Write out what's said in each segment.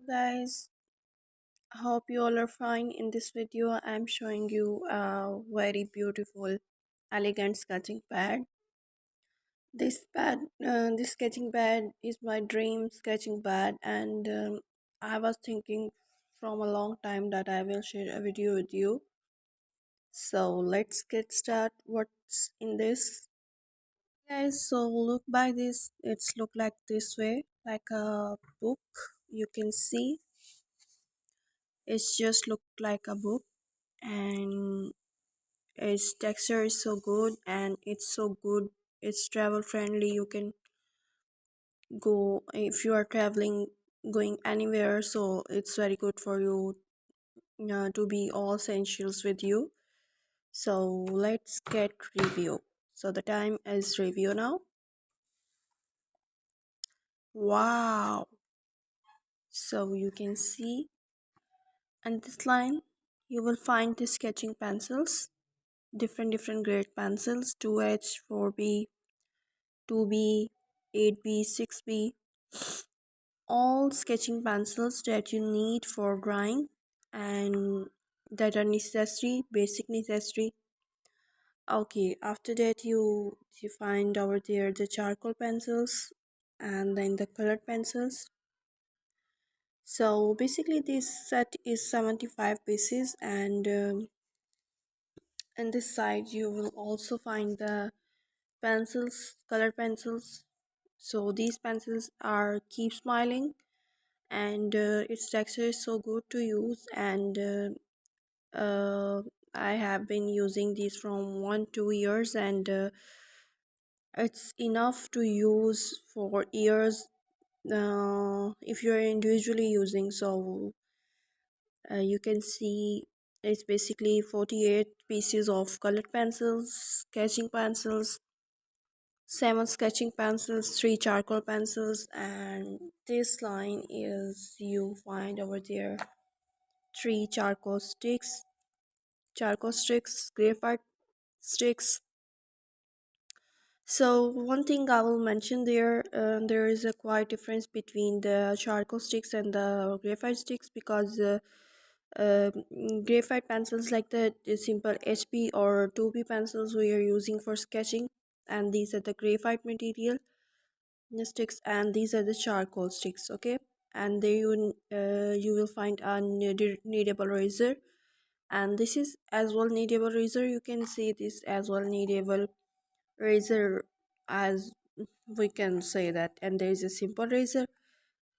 Guys, hope you all are fine. In this video I'm showing you a very beautiful elegant sketching pad. This sketching pad is my dream sketching pad, and I was thinking from a long time that I will share a video with you. So let's get start. What's in this? Guys, so look by this. It's look like this way, like a book. You can see it's just look like a book, and its texture is so good, and it's so good. It's travel friendly. You can go if you are traveling, going anywhere, so it's very good for you to be all essentials with you. So let's get review. So the time is review now. Wow, so you can see on this line you will find the sketching pencils, different grade pencils, 2H, 4B, 2B, 8B, 6B, all sketching pencils that you need for drawing and that are necessary, basic necessary. Okay, after that you find over there the charcoal pencils and then the colored pencils. So basically this set is 75 pieces, and in this side you will also find the pencils, color pencils. So these pencils are keep smiling, and its texture is so good to use, and I have been using these from 1 2 years, and it's enough to use for years if you're individually using. So you can see it's basically 48 pieces of colored pencils, sketching pencils, 7 sketching pencils, 3 charcoal pencils, and this line is you find over there 3 charcoal sticks, graphite sticks. So one thing I will mention there, there is a quite difference between the charcoal sticks and the graphite sticks, because uh, graphite pencils like the simple HB or 2B pencils we are using for sketching, and these are the graphite material sticks, and these are the charcoal sticks. Okay, and there you will find a kneadable razor, and this is as well kneadable razor. You can see this as well kneadable razor, as we can say that. And there is a simple razor,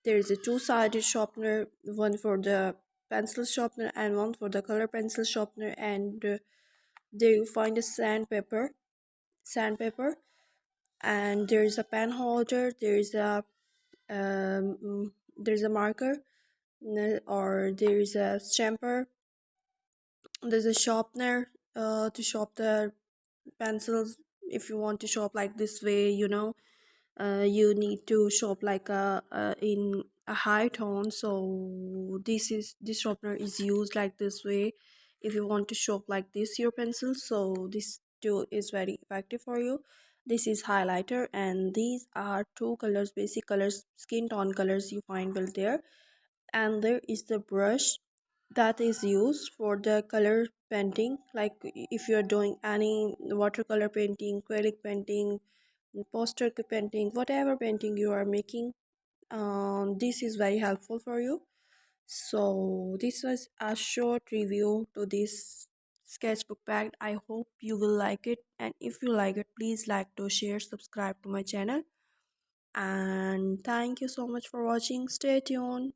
there is a two-sided sharpener, one for the pencil sharpener and one for the color pencil sharpener, and there you find a sandpaper, and there is a pen holder, there is a marker, or there is a stamper, there's a sharpener to sharpen the pencils. If you want to shop like this way, you need to shop like in a high tone, so this sharpener is used like this way. If you want to shop like this your pencil, so this tool is very effective for you. This is highlighter, and these are two colors, basic colors, skin tone colors you find well there. And there is the brush that is used for the color painting, like if you're doing any watercolor painting, acrylic painting, poster painting, whatever painting you are making, this is very helpful for you. So this was a short review to this sketchbook bag. I hope you will like it, and if you like it, please like to share, subscribe to my channel, and thank you so much for watching. Stay tuned.